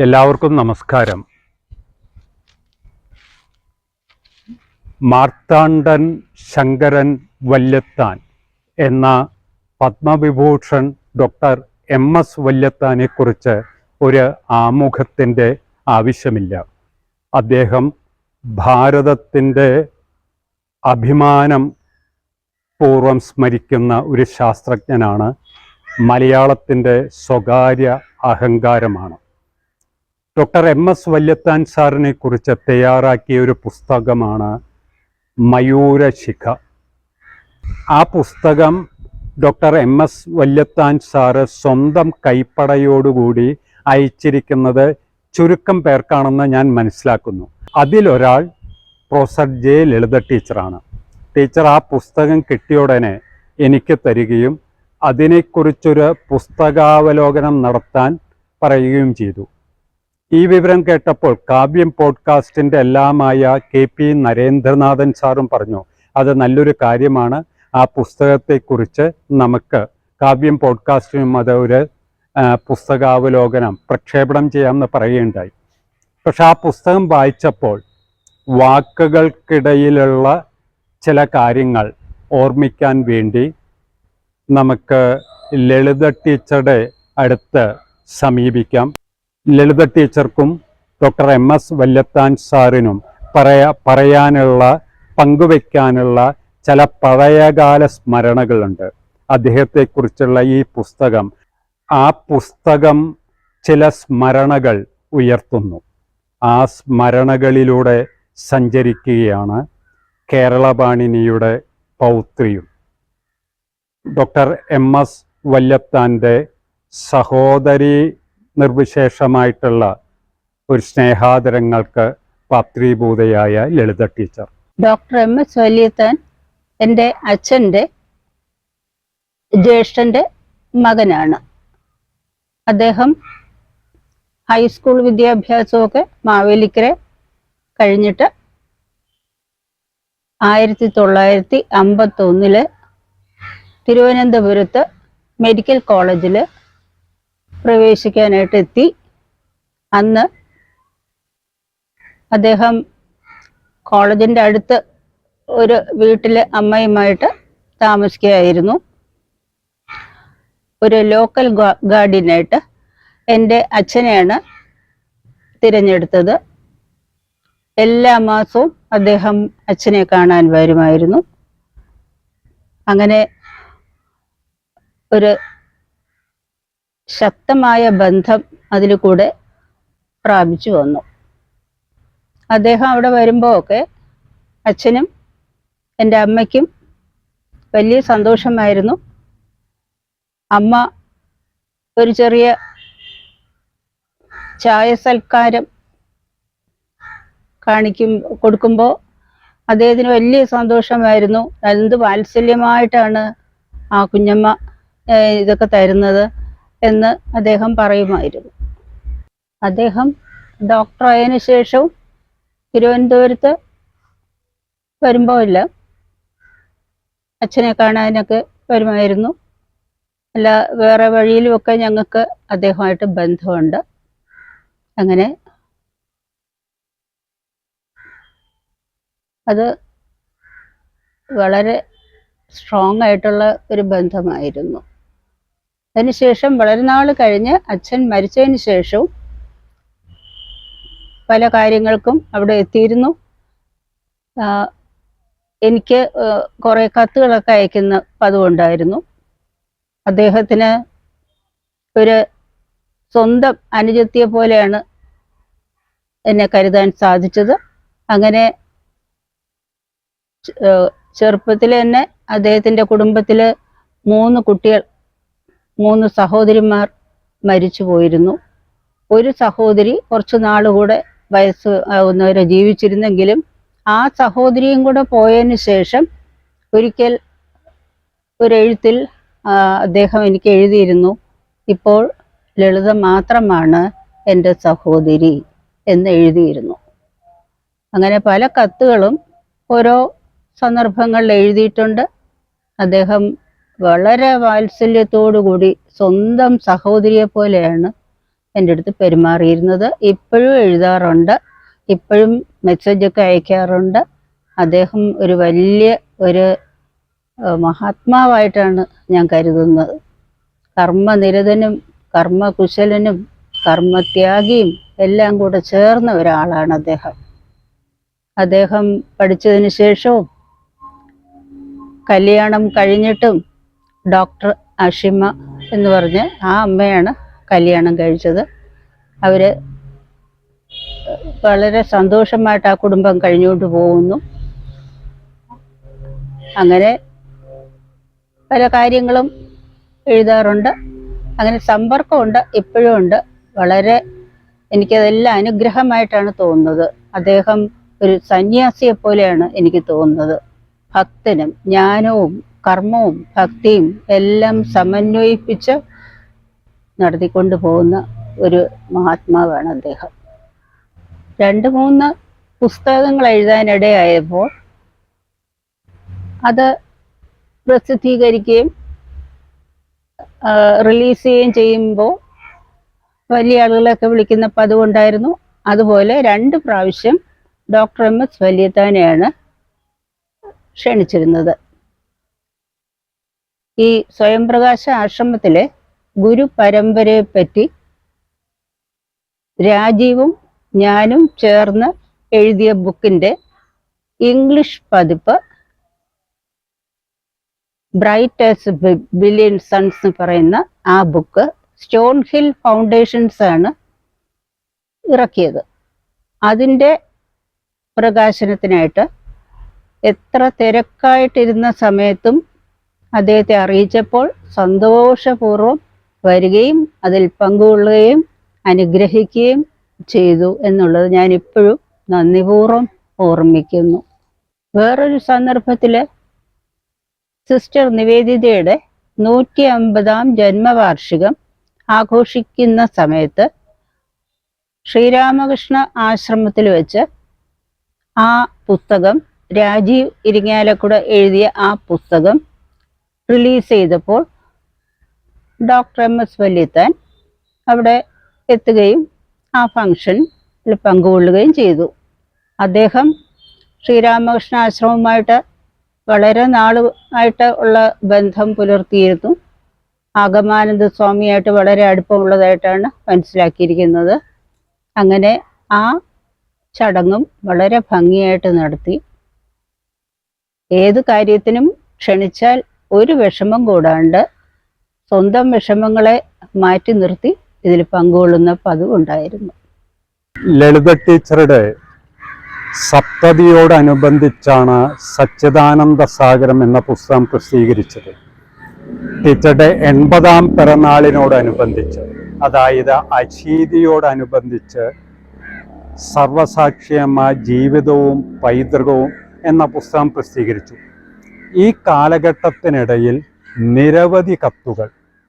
എല്ലാവർക്കും നമസ്കാരം. മാർത്താണ്ഡൻ ശങ്കരൻ വല്യത്താൻ എന്ന പത്മവിഭൂഷൺ ഡോക്ടർ MS വല്യത്താനെ കുറിച്ച് ഒരു ആമുഖത്തിൻ്റെ ആവശ്യമില്ല. അദ്ദേഹം ഭാരതത്തിൻ്റെ അഭിമാനം പൂർവം സ്മരിക്കുന്ന ഒരു ശാസ്ത്രജ്ഞനാണ്. മലയാളത്തിൻ്റെ സ്വകാര്യ അഹങ്കാരമാണ്. ഡോക്ടർ MS വല്യത്താൻ സാറിനെ കുറിച്ച് തയ്യാറാക്കിയ ഒരു പുസ്തകമാണ് മയൂരശിഖ. ആ പുസ്തകം ഡോക്ടർ MS വല്യത്താൻ സാറ് സ്വന്തം കൈപ്പടയോടുകൂടി അയച്ചിരിക്കുന്നത് ചുരുക്കം പേർക്കാണെന്ന് ഞാൻ മനസ്സിലാക്കുന്നു. അതിലൊരാൾ പ്രൊഫസർ J. ലളിത ടീച്ചറാണ്. ടീച്ചർ ആ പുസ്തകം കിട്ടിയുടനെ എനിക്ക് തരികയും അതിനെക്കുറിച്ചൊരു പുസ്തകാവലോകനം നടത്താൻ പറയുകയും ചെയ്തു. ഈ വിവരം കേട്ടപ്പോൾ കാവ്യം പോഡ്കാസ്റ്റിൻ്റെ എല്ലാമായ KP നരേന്ദ്രനാഥൻ സാറും പറഞ്ഞു, അത് നല്ലൊരു കാര്യമാണ്, ആ പുസ്തകത്തെക്കുറിച്ച് നമുക്ക് കാവ്യം പോഡ്കാസ്റ്റിനും അത് ഒരു പുസ്തകാവലോകനം പ്രക്ഷേപണം ചെയ്യാമെന്ന് പറയുകയുണ്ടായി. പക്ഷെ ആ പുസ്തകം വായിച്ചപ്പോൾ വാക്കുകൾക്കിടയിലുള്ള ചില കാര്യങ്ങൾ ഓർമ്മിക്കാൻ വേണ്ടി നമുക്ക് ലളിത ടീച്ചറുടെ അടുത്ത് സമീപിക്കാം. ലളിത ടീച്ചർക്കും ഡോക്ടർ MS വല്യത്താൻ സാറിനും പറയാനുള്ള പങ്കുവയ്ക്കാനുള്ള ചില പഴയകാല സ്മരണകളുണ്ട്. അദ്ദേഹത്തെക്കുറിച്ചുള്ള ഈ പുസ്തകം, ആ പുസ്തകം ചില സ്മരണകൾ ഉയർത്തുന്നു. ആ സ്മരണകളിലൂടെ സഞ്ചരിക്കുകയാണ് കേരളപാണിനിയുടെ പൗത്രിയും. ഡോക്ടർ MS വല്യത്താൻ്റെ സഹോദരി നിർവിശേഷമായിട്ടുള്ള ഒരു സ്നേഹാദരങ്ങൾക്ക് പാത്രീഭൂതയായ ലളിത ടീച്ചർ. ഡോക്ടർ MS വല്യത്താൻ എൻ്റെ അച്ഛൻ്റെ ജ്യേഷ്ഠൻ്റെ മകനാണ്. അദ്ദേഹം ഹൈസ്കൂൾ വിദ്യാഭ്യാസമൊക്കെ മാവേലിക്കര കഴിഞ്ഞിട്ട് 1951 തിരുവനന്തപുരത്ത് മെഡിക്കൽ കോളേജിൽ പ്രവേശിക്കാനായിട്ട് എത്തി. അന്ന് അദ്ദേഹം കോളേജിൻ്റെ അടുത്ത് ഒരു വീട്ടിൽ അമ്മയുമായിട്ട് താമസിക്കുകയായിരുന്നു. ഒരു ലോക്കൽ ഗാർഡിയനായിട്ട് എൻ്റെ അച്ഛനെയാണ് തിരഞ്ഞെടുത്തത്. എല്ലാ മാസവും അദ്ദേഹം അച്ഛനെ കാണാൻ വരുമായിരുന്നു. അങ്ങനെ ഒരു ശക്തമായ ബന്ധം അതിൽ കൂടെ പ്രാപിച്ചു വന്നു. അദ്ദേഹം അവിടെ വരുമ്പോൾ ഒക്കെ അച്ഛനും എൻ്റെ അമ്മയ്ക്കും വലിയ സന്തോഷമായിരുന്നു. അമ്മ ഒരു ചെറിയ ചായ സൽക്കാരം കൊടുക്കുമ്പോൾ അദ്ദേഹത്തിന് വലിയ സന്തോഷമായിരുന്നു. എന്ത് വാത്സല്യമായിട്ടാണ് ആ കുഞ്ഞമ്മ ഇതൊക്കെ തരുന്നത് എന്ന് അദ്ദേഹം പറയുമായിരുന്നു. അദ്ദേഹം ഡോക്ടറായതിനു ശേഷവും തിരുവനന്തപുരത്ത് വരുമ്പോൾ എല്ലാം അച്ഛനെ കാണാനൊക്കെ വരുമായിരുന്നു. അല്ല വേറെ വഴിയിലുമൊക്കെ ഞങ്ങൾക്ക് അദ്ദേഹമായിട്ട് ബന്ധമുണ്ട്. അങ്ങനെ അത് വളരെ സ്ട്രോങ് ആയിട്ടുള്ള ഒരു ബന്ധമായിരുന്നു. അതിനുശേഷം വളരെ നാൾ കഴിഞ്ഞ് അച്ഛൻ മരിച്ചതിന് ശേഷവും പല കാര്യങ്ങൾക്കും അവിടെ എത്തിയിരുന്നു. എനിക്ക് കുറേ കത്തുകളൊക്കെ അയക്കുന്ന പതിവുണ്ടായിരുന്നു. അദ്ദേഹത്തിന് ഒരു സ്വന്തം അനുജത്തിയെ പോലെയാണ് എന്നെ കരുതാൻ സാധിച്ചത്. അങ്ങനെ ചെറുപ്പത്തിൽ തന്നെ അദ്ദേഹത്തിൻ്റെ കുടുംബത്തിൽ 3 കുട്ടികൾ, 3 സഹോദരിമാർ മരിച്ചു പോയിരുന്നു. ഒരു സഹോദരി കുറച്ച് നാളുകൂടെ വയസ്സ് ആവുന്നവരെ ജീവിച്ചിരുന്നെങ്കിലും ആ സഹോദരിയും കൂടെ പോയതിന് ശേഷം ഒരിക്കൽ ഒരെഴുത്തിൽ അദ്ദേഹം എനിക്ക് എഴുതിയിരുന്നു, ഇപ്പോൾ ലളിത മാത്രമാണ് എൻ്റെ സഹോദരി എന്ന് എഴുതിയിരുന്നു. അങ്ങനെ പല കത്തുകളും ഓരോ സന്ദർഭങ്ങളിൽ എഴുതിയിട്ടുണ്ട്. അദ്ദേഹം വളരെ വാത്സല്യത്തോടു കൂടി സ്വന്തം സഹോദരിയെ പോലെയാണ് എൻ്റെ അടുത്ത് പെരുമാറിയിരുന്നത്. ഇപ്പോഴും എഴുതാറുണ്ട്, ഇപ്പോഴും മെസ്സേജൊക്കെ അയക്കാറുണ്ട്. അദ്ദേഹം ഒരു വലിയ ഒരു മഹാത്മാവായിട്ടാണ് ഞാൻ കരുതുന്നത്. കർമ്മനിരതനും കർമ്മകുശലനും കർമ്മത്യാഗിയും എല്ലാം കൂടെ ചേർന്ന ഒരാളാണ് അദ്ദേഹം. അദ്ദേഹം പഠിച്ചതിന് ശേഷവും കല്യാണം കഴിഞ്ഞിട്ടും ഡോക്ടർ അഷിമ എന്ന് പറഞ്ഞ് ആ അമ്മയാണ് കല്യാണം കഴിച്ചത്. അവർ വളരെ സന്തോഷമായിട്ട് ആ കുടുംബം കഴിഞ്ഞുകൊണ്ട് പോകുന്നു. അങ്ങനെ പല കാര്യങ്ങളും എഴുതാറുണ്ട്. അങ്ങനെ സമ്പർക്കമുണ്ട്, ഇപ്പോഴും ഉണ്ട്. വളരെ എനിക്കതെല്ലാം അനുഗ്രഹമായിട്ടാണ് തോന്നുന്നത്. അദ്ദേഹം ഒരു സന്യാസിയെ പോലെയാണ് എനിക്ക് തോന്നുന്നത്. ഭക്തനും ജ്ഞാനവും കർമ്മവും ഭക്തിയും എല്ലാം സമന്വയിപ്പിച്ച് നടത്തിക്കൊണ്ടു പോകുന്ന ഒരു മഹാത്മാവാണ് അദ്ദേഹം. 2-3 പുസ്തകങ്ങൾ എഴുതാനിടയായപ്പോൾ അത് പ്രസിദ്ധീകരിക്കുകയും റിലീസ് ചെയ്യുകയും ചെയ്യുമ്പോൾ വലിയ ആളുകളൊക്കെ വിളിക്കുന്ന പതിവുണ്ടായിരുന്നു. അതുപോലെ 2 പ്രാവശ്യം ഡോക്ടർ MS വല്യത്താനെയാണ് ക്ഷണിച്ചിരുന്നത്. ഈ സ്വയംപ്രകാശ ആശ്രമത്തിലെ ഗുരു പരമ്പരയെ പറ്റി രാജീവും ഞാനും ചേർന്ന് എഴുതിയ ബുക്കിൻ്റെ ഇംഗ്ലീഷ് പതിപ്പ് ബ്രൈറ്റ് ആസ് ബില്യൺ സൺസ് എന്ന് പറയുന്ന ആ ബുക്ക് സ്റ്റോൺ ഹിൽ ഫൗണ്ടേഷൻസ് ആണ് ഇറക്കിയത്. അതിൻ്റെ പ്രകാശനത്തിനായിട്ട് എത്ര തിരക്കായിട്ടിരുന്ന സമയത്തും അദ്ദേഹത്തെ അറിയിച്ചപ്പോൾ സന്തോഷപൂർവ്വം വരികയും അതിൽ പങ്കുകൊള്ളുകയും അനുഗ്രഹിക്കുകയും ചെയ്തു എന്നുള്ളത് ഞാനിപ്പോഴും നന്ദിപൂർവ്വം ഓർമ്മിക്കുന്നു. വേറൊരു സന്ദർഭത്തിൽ സിസ്റ്റർ നിവേദിതയുടെ 150-ാം ജന്മവാർഷികം ആഘോഷിക്കുന്ന സമയത്ത് ശ്രീരാമകൃഷ്ണ ആശ്രമത്തിൽ വെച്ച് ആ പുസ്തകം രാജീവ് ഇരിങ്ങാലക്കുട എഴുതിയ ആ പുസ്തകം റിലീസ് ചെയ്തപ്പോൾ ഡോക്ടർ MS വല്യത്താൻ അവിടെ എത്തുകയും ആ ഫംഗ്ഷനിൽ പങ്കുകൊള്ളുകയും ചെയ്തു. അദ്ദേഹം ശ്രീരാമകൃഷ്ണ ആശ്രമവുമായിട്ട് വളരെ നാളായിട്ട് ഉള്ള ബന്ധം പുലർത്തിയിരുന്നു. ആഗമാനന്ദ സ്വാമിയായിട്ട് വളരെ അടുപ്പമുള്ളതായിട്ടാണ് മനസ്സിലാക്കിയിരിക്കുന്നത്. അങ്ങനെ ആ ചടങ്ങും വളരെ ഭംഗിയായിട്ട് നടത്തി. ഏത് കാര്യത്തിനും ക്ഷണിച്ചാൽ ഒരു വിഷമം കൂടാണ്ട് സ്വന്തം വിഷമങ്ങളെ മാറ്റി നിർത്തി ഇതിൽ പങ്കുകൊള്ളുന്ന പതിവുണ്ടായിരുന്നു. ലളിത ടീച്ചറുടെ സപ്തതിയോടനുബന്ധിച്ചാണ് സച്ചിദാനന്ദ സാഗരം എന്ന പുസ്തകം പ്രസിദ്ധീകരിച്ചത്. ടീച്ചറുടെ 80-ാം പിറന്നാളിനോടനുബന്ധിച്ച്, അതായത് അശീതിയോടനുബന്ധിച്ച് സർവസാക്ഷിയമായ ജീവിതവും പൈതൃകവും എന്ന പുസ്തകം പ്രസിദ്ധീകരിച്ചു. ഈ കാലഘട്ടത്തിനിടയിൽ നിരവധി കത്തുകൾ,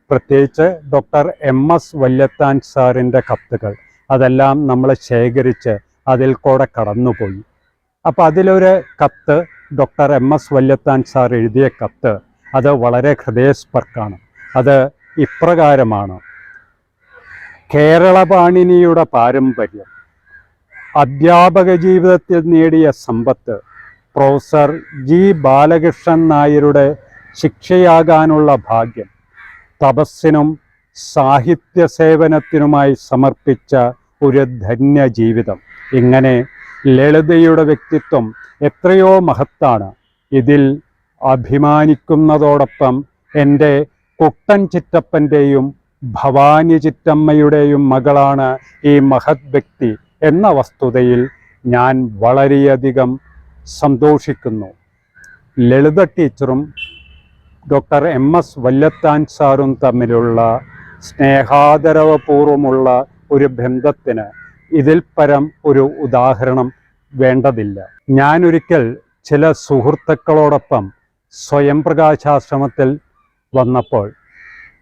പ്രത്യേകിച്ച് ഡോക്ടർ MS വല്യത്താൻ സാറിൻ്റെ കത്തുകൾ, അതെല്ലാം നമ്മൾ ശേഖരിച്ച് അതിൽ കൂടെ കടന്നുപോയി. അപ്പോൾ അതിലൊരു കത്ത്, ഡോക്ടർ MS വല്യത്താൻ സാർ എഴുതിയ കത്ത്, അത് വളരെ ഹൃദയസ്പർക്കാണ്. അത് ഇപ്രകാരമാണ്: കേരളപാണിനിയുടെ പാരമ്പര്യം, അധ്യാപക ജീവിതത്തിൽ നേടിയ സമ്പത്ത്, പ്രൊഫസർ G. ബാലകൃഷ്ണൻ നായരുടെ ശിക്ഷയാകാനുള്ള ഭാഗ്യം, തപസ്സിനും സാഹിത്യ സേവനത്തിനുമായി സമർപ്പിച്ച ഒരു ധന്യ ജീവിതം. ഇങ്ങനെ ലളിതയുടെ വ്യക്തിത്വം എത്രയോ മഹത്താണ്. ഇതിൽ അഭിമാനിക്കുന്നതോടൊപ്പം എൻ്റെ കുട്ടൻ ചിറ്റപ്പൻ്റെയും ഭവാനി ചിറ്റമ്മയുടെയും മകളാണ് ഈ മഹത് വ്യക്തി എന്ന വസ്തുതയിൽ ഞാൻ വളരെയധികം സന്തോഷിക്കുന്നു. ലളിത ടീച്ചറും ഡോക്ടർ MS വല്യത്താൻ സാറും തമ്മിലുള്ള സ്നേഹാദരവപൂർവമുള്ള ഒരു ബന്ധത്തിന് ഇതിൽ പരം ഒരു ഉദാഹരണം വേണ്ടതില്ല. ഞാനൊരിക്കൽ ചില സുഹൃത്തുക്കളോടൊപ്പം സ്വയം പ്രകാശാശ്രമത്തിൽ വന്നപ്പോൾ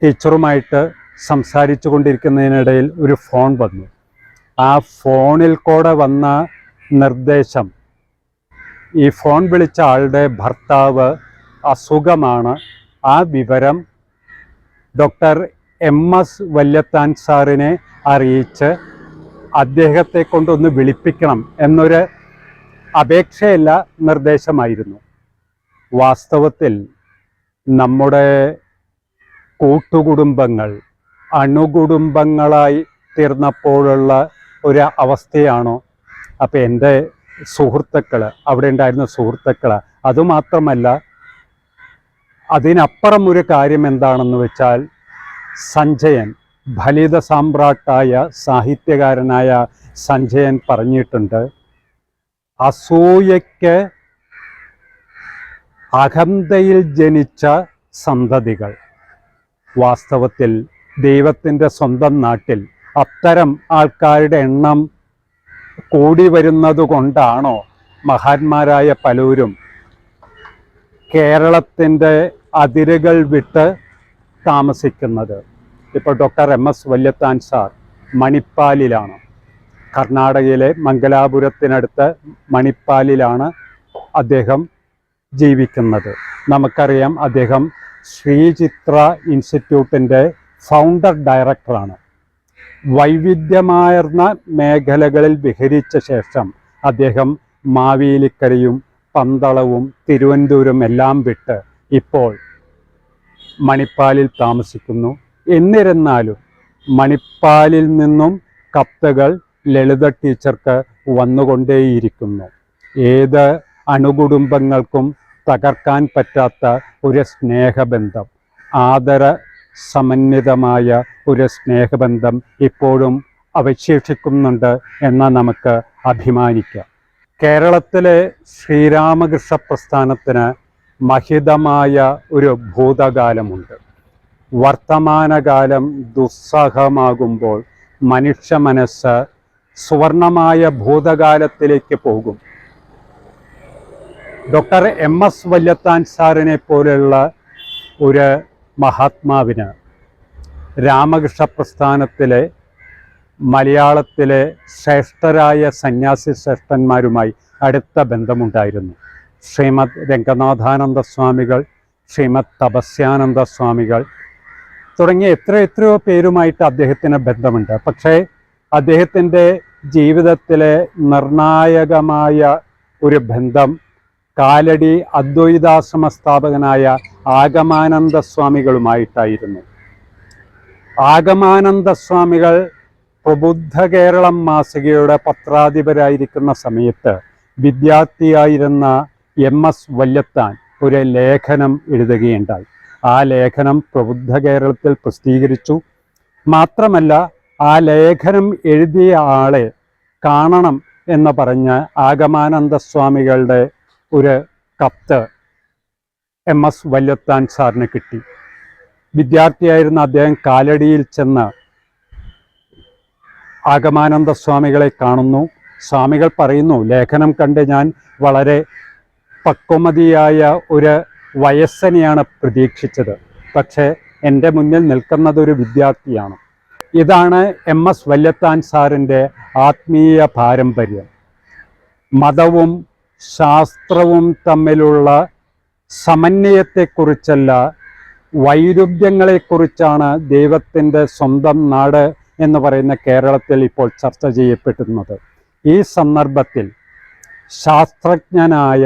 ടീച്ചറുമായിട്ട് സംസാരിച്ചു കൊണ്ടിരിക്കുന്നതിനിടയിൽ ഒരു ഫോൺ വന്നു. ആ ഫോണിൽ കൂടെ വന്ന നിർദ്ദേശം, ഈ ഫോൺ വിളിച്ച ആളുടെ ഭർത്താവ് അസുഖമാണ്, ആ വിവരം ഡോക്ടർ MS വല്യത്താൻ സാറിനെ അറിയിച്ച് അദ്ദേഹത്തെ കൊണ്ടൊന്ന് വിളിപ്പിക്കണം എന്നൊരു അപേക്ഷയല്ല, നിർദ്ദേശമായിരുന്നു. വാസ്തവത്തിൽ നമ്മുടെ കൂട്ടുകുടുംബങ്ങൾ അണുകുടുംബങ്ങളായി തീർന്നപ്പോഴുള്ള ഒരു അവസ്ഥയാണോ? അപ്പം എൻ്റെ സുഹൃത്തുക്കൾ, അവിടെ ഉണ്ടായിരുന്ന സുഹൃത്തുക്കൾ, അതുമാത്രമല്ല അതിനപ്പുറം ഒരു കാര്യം എന്താണെന്ന് വെച്ചാൽ, സഞ്ജയൻ, ഫലിത സാമ്രാട്ടായ സാഹിത്യകാരനായ സഞ്ജയൻ പറഞ്ഞിട്ടുണ്ട്, അസൂയയ്ക്ക് അഹന്തയിൽ ജനിച്ച സന്തതികൾ. വാസ്തവത്തിൽ ദൈവത്തിൻ്റെ സ്വന്തം നാട്ടിൽ അത്തരം ആൾക്കാരുടെ എണ്ണം കൂടി വരുന്നത് കൊണ്ടാണോ മഹാന്മാരായ പലരും കേരളത്തിൻ്റെ അതിരുകൾ വിട്ട് താമസിക്കുന്നത്? ഇപ്പോൾ ഡോക്ടർ MS വല്യത്താൻ സാർ മണിപ്പാലിലാണ്, കർണാടകയിലെ മംഗലാപുരത്തിനടുത്ത് മണിപ്പാലിലാണ് അദ്ദേഹം ജീവിക്കുന്നത്. നമുക്കറിയാം, അദ്ദേഹം ശ്രീചിത്ര ഇൻസ്റ്റിറ്റ്യൂട്ടിൻ്റെ ഫൗണ്ടർ ഡയറക്ടറാണ്. വൈവിധ്യമാർന്ന മേഖലകളിൽ വിഹരിച്ച ശേഷം അദ്ദേഹം മാവേലിക്കരയും പന്തളവും തിരുവനന്തപുരം എല്ലാം വിട്ട് ഇപ്പോൾ മണിപ്പാലിൽ താമസിക്കുന്നു. എന്നിരുന്നാലും മണിപ്പാലിൽ നിന്നും കത്തുകൾ ലളിത ടീച്ചർക്ക് വന്നുകൊണ്ടേയിരിക്കുന്നു. ഏത് അണുകുടുംബങ്ങൾക്കും തകർക്കാൻ പറ്റാത്ത ഒരു സ്നേഹബന്ധം, ആദര സമന്വിതമായ ഒരു സ്നേഹബന്ധം ഇപ്പോഴും അവശേഷിക്കുന്നുണ്ട് എന്ന് നമുക്ക് അഭിമാനിക്കാം. കേരളത്തിലെ ശ്രീരാമകൃഷ്ണ പ്രസ്ഥാനത്തിന് മഹിതമായ ഒരു ഭൂതകാലമുണ്ട്. വർത്തമാനകാലം ദുസ്സഹമാകുമ്പോൾ മനുഷ്യ മനസ്സ് സുവർണമായ ഭൂതകാലത്തിലേക്ക് പോകും. ഡോക്ടർ MS വല്യത്താൻ സാറിനെ പോലെയുള്ള ഒരു മഹാത്മാവിന് രാമകൃഷ്ണ പ്രസ്ഥാനത്തിലെ മലയാളത്തിലെ ശ്രേഷ്ഠരായ സന്യാസി ശ്രേഷ്ഠന്മാരുമായി അടുത്ത ബന്ധമുണ്ടായിരുന്നു. ശ്രീമദ് രംഗനാഥാനന്ദ സ്വാമികൾ, ശ്രീമദ് തപസ്യാനന്ദ സ്വാമികൾ തുടങ്ങിയ എത്രയോ പേരുമായിട്ട് അദ്ദേഹത്തിന് ബന്ധമുണ്ട്. പക്ഷേ അദ്ദേഹത്തിൻ്റെ ജീവിതത്തിലെ നിർണായകമായ ഒരു ബന്ധം കാലടി അദ്വൈതാശ്രമ സ്ഥാപകനായ ആഗമാനന്ദ സ്വാമികളുമായിട്ടായിരുന്നു. ആഗമാനന്ദ സ്വാമികൾ പ്രബുദ്ധ കേരളം മാസികയുടെ പത്രാധിപരായിരിക്കുന്ന സമയത്ത് വിദ്യാർത്ഥിയായിരുന്ന MS വല്യത്താൻ ഒരു ലേഖനം എഴുതുകയുണ്ടായി. ആ ലേഖനം പ്രബുദ്ധ കേരളത്തിൽ പ്രസിദ്ധീകരിച്ചു. മാത്രമല്ല, ആ ലേഖനം എഴുതിയ ആളെ കാണണം എന്ന് പറഞ്ഞ് ആഗമാനന്ദ സ്വാമികളുടെ ഒരു കത്ത് MS വല്യത്താൻ സാറിന് കിട്ടി. വിദ്യാർത്ഥിയായിരുന്ന അദ്ദേഹം കാലടിയിൽ ചെന്ന് ആഗമാനന്ദ സ്വാമികളെ കാണുന്നു. സ്വാമികൾ പറയുന്നു, ലേഖനം കണ്ട് ഞാൻ വളരെ പക്വമതിയായ ഒരു വയസ്സനെയാണ് പ്രതീക്ഷിച്ചത്, പക്ഷേ എൻ്റെ മുന്നിൽ നിൽക്കുന്നത് ഒരു വിദ്യാർത്ഥിയാണ്. ഇതാണ് MS വല്യത്താൻ സാറിൻ്റെ ആത്മീയ പാരമ്പര്യം. മതവും ശാസ്ത്രവും തമ്മിലുള്ള സമന്വയത്തെക്കുറിച്ചല്ല, വൈരുദ്ധ്യങ്ങളെക്കുറിച്ചാണ് ദൈവത്തിൻ്റെ സ്വന്തം നാട് എന്ന് പറയുന്ന കേരളത്തിൽ ഇപ്പോൾ ചർച്ച ചെയ്യപ്പെടുന്നത്. ഈ സന്ദർഭത്തിൽ ശാസ്ത്രജ്ഞനായ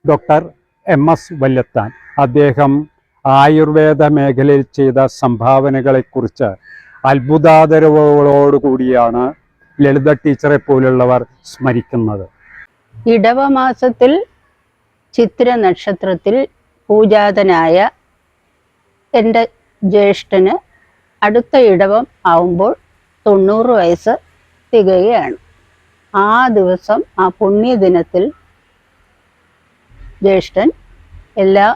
ഡോക്ടർ MS വല്യത്താൻ, അദ്ദേഹം ആയുർവേദ മേഖലയിൽ ചെയ്ത സംഭാവനകളെക്കുറിച്ച് അത്ഭുതാദരവുകളോടുകൂടിയാണ് ലളിത ടീച്ചറെ പോലുള്ളവർ സ്മരിക്കുന്നത്. ഇടവമാസത്തിൽ ചിത്ര നക്ഷത്രത്തിൽ പൂജാതനായ എൻ്റെ ജ്യേഷ്ഠന് അടുത്ത ഇടവം ആവുമ്പോൾ 90 വയസ്സ് തികയുകയാണ്. ആ ദിവസം, ആ പുണ്യദിനത്തിൽ ജ്യേഷ്ഠൻ എല്ലാ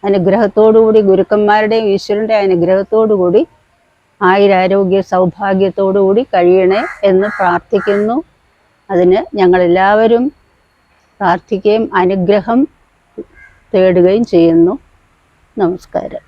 അനുഗ്രഹത്തോടുകൂടി, ഗുരുക്കന്മാരുടെയും ഈശ്വരൻ്റെ അനുഗ്രഹത്തോടുകൂടി ആയുരാരോഗ്യ സൗഭാഗ്യത്തോടുകൂടി കഴിയണേ എന്ന് പ്രാർത്ഥിക്കുന്നു. അതിന് ഞങ്ങളെല്ലാവരും പ്രാർത്ഥിക്കുകയും അനുഗ്രഹം തേടുകയും ചെയ്യുന്നു. നമസ്കാരം.